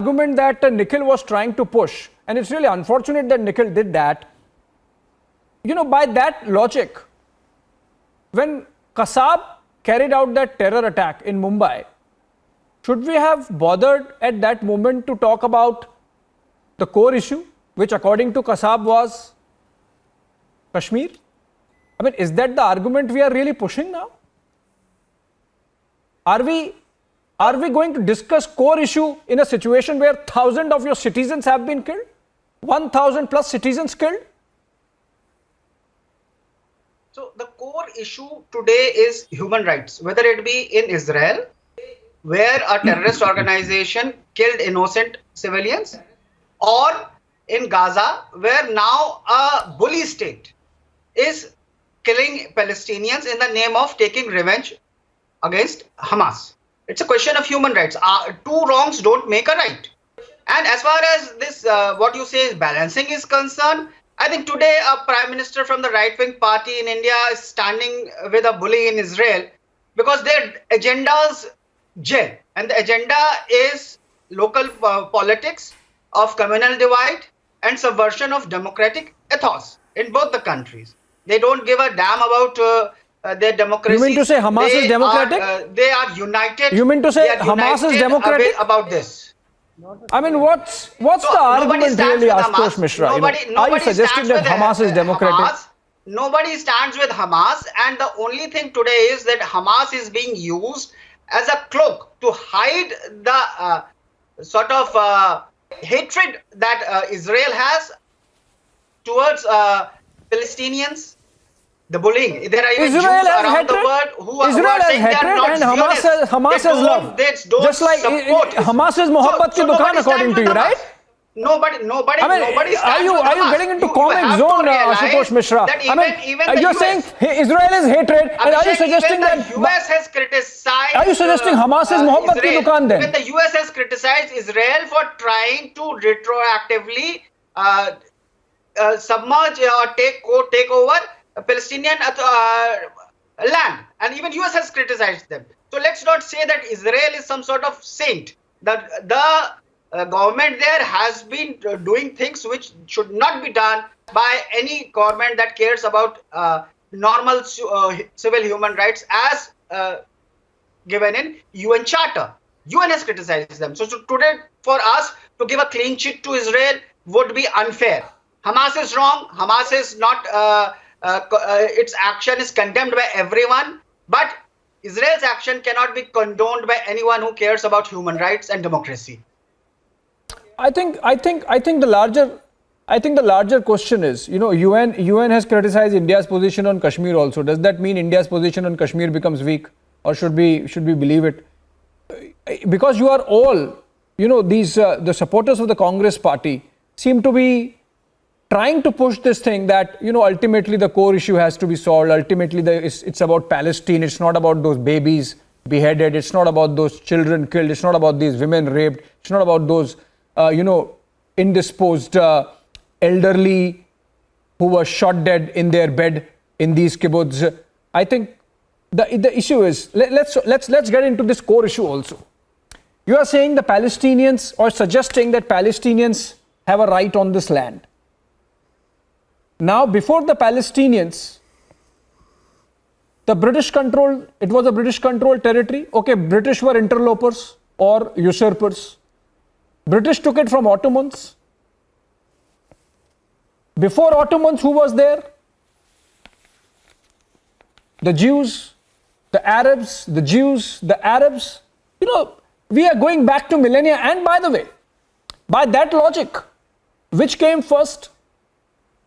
argument that Nikhil was trying to push, and it's really unfortunate that Nikhil did that. You know, by that logic, when Kasab carried out that terror attack in Mumbai, should we have bothered at that moment to talk about the core issue, which according to Kasab was Kashmir? I mean, is that the argument we are really pushing now? Are we going to discuss core issue in a situation where thousands of your citizens have been killed? 1,000 plus citizens killed? So the core issue today is human rights, whether it be in Israel, where a terrorist organization killed innocent civilians, or in Gaza, where now a bully state is killing Palestinians in the name of taking revenge against Hamas. It's a question of human rights. Two wrongs don't make a right. And as far as this, what you say is balancing is concerned, I think today a prime minister from the right-wing party in India is standing with a bully in Israel because their agendas gel. And the agenda is local politics of communal divide and subversion of democratic ethos in both the countries. They don't give a damn about their democracy. You mean to say Hamas is democratic? They are united. You mean to say Hamas is democratic? About this. I mean, what's the argument really, Ashutosh Mishra? Are you suggesting that Hamas is democratic? Nobody stands with Hamas, and the only thing today is that Hamas is being used as a cloak to hide the sort of hatred that Israel has towards Palestinians. The bullying. There are even Jews around the world who are saying they are not Zionists. Hamas has love. Just like Hamas is mohabbat ki dukaan, according to you, right? Nobody are you getting into comic zone, Ashutosh Mishra? You're saying Israel is hatred, and are you suggesting that the US has criticized? Are you suggesting Hamas is mohabbat ki dukaan then? When the US has criticized Israel for trying to retroactively submerge or take over Palestinian land, and even US has criticized them. So let's not say that Israel is some sort of saint. The government there has been doing things which should not be done by any government that cares about normal civil human rights as given in UN Charter. UN has criticized them. So today for us to give a clean sheet to Israel would be unfair. Hamas is wrong. Hamas is not its action is condemned by everyone, but Israel's action cannot be condoned by anyone who cares about human rights and democracy. I think the larger question is, you know, UN has criticized India's position on Kashmir also. Does that mean India's position on Kashmir becomes weak, or should we believe it? Because you are all, you know, these the supporters of the Congress party seem to be trying to push this thing that, you know, ultimately the core issue has to be solved. Ultimately, it's about Palestine. It's not about those babies beheaded. It's not about those children killed. It's not about these women raped. It's not about those, indisposed elderly who were shot dead in their bed in these kibbutz. I think the issue is, let's get into this core issue also. You are saying the Palestinians, or suggesting that Palestinians have a right on this land. Now, before the Palestinians, it was a British controlled territory. Okay, British were interlopers or usurpers. British took it from Ottomans. Before Ottomans, who was there? The Jews, the Arabs, the Jews, the Arabs. You know, we are going back to millennia. And by the way, by that logic, which came first?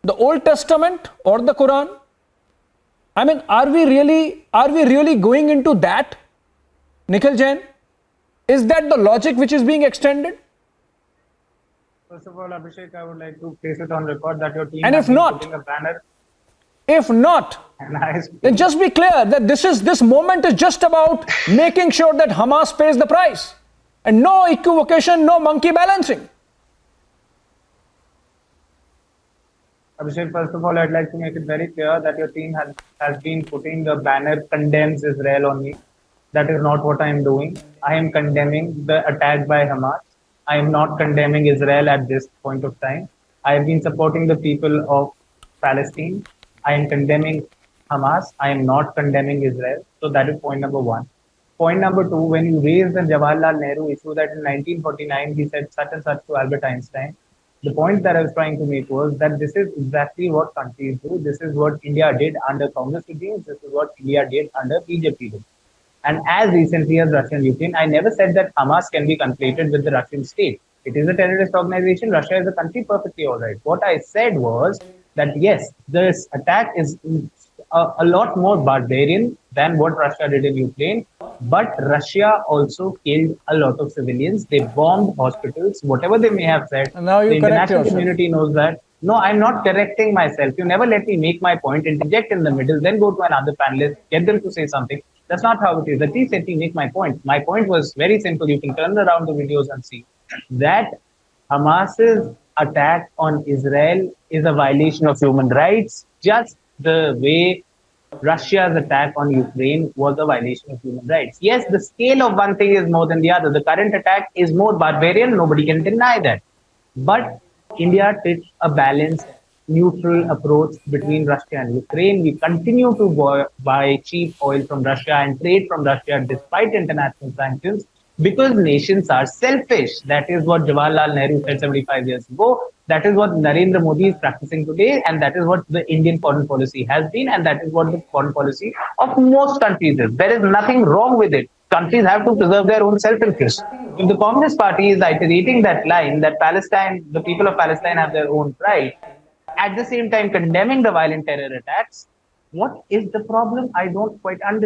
The Old Testament or the Quran? I mean, are we really going into that, Nikhil Jain? Is that the logic which is being extended? First of all, Abhishek, I would like to place it on record that your team and has if not, putting a banner. If not, then just be clear that this moment is just about making sure that Hamas pays the price, and no equivocation, no monkey balancing. Abhishek, first of all, I'd like to make it very clear that your team has been putting the banner condemns Israel on me. That is not what I am doing. I am condemning the attack by Hamas. I am not condemning Israel at this point of time. I have been supporting the people of Palestine. I am condemning Hamas. I am not condemning Israel. So that is point number one. Point number two, when you raise the Jawaharlal Nehru issue that in 1949 he said such and such to Albert Einstein, the point that I was trying to make was that this is exactly what countries do. This is what India did under Congress regimes. This is what India did under BJP regimes. And as recently as Russia and Ukraine, I never said that Hamas can be conflated with the Russian state. It is a terrorist organization. Russia is a country, perfectly all right. What I said was that yes, this attack is a lot more barbarian than what Russia did in Ukraine. But Russia also killed a lot of civilians. They bombed hospitals, whatever they may have said. And now you the correct international yourself. community knows that. No, I'm not correcting myself. You never let me make my point, interject in the middle, then go to another panelist, get them to say something. That's not how it is. At least let me make my point. My point was very simple. You can turn around the videos and see that Hamas's attack on Israel is a violation of human rights, just the way Russia's attack on Ukraine was a violation of human rights. Yes, the scale of one thing is more than the other. The current attack is more barbarian. Nobody can deny that. But India took a balanced, neutral approach between Russia and Ukraine. We continue to buy cheap oil from Russia and trade from Russia despite international sanctions because nations are selfish. That is what Jawaharlal Nehru said 75 years ago. That is what Narendra Modi is practicing today, and that is what the Indian foreign policy has been, and that is what the foreign policy of most countries is. There is nothing wrong with it. Countries have to preserve their own self-interest. If the Communist Party is iterating that line that Palestine, the people of Palestine have their own right, at the same time condemning the violent terror attacks, what is the problem? I don't quite understand.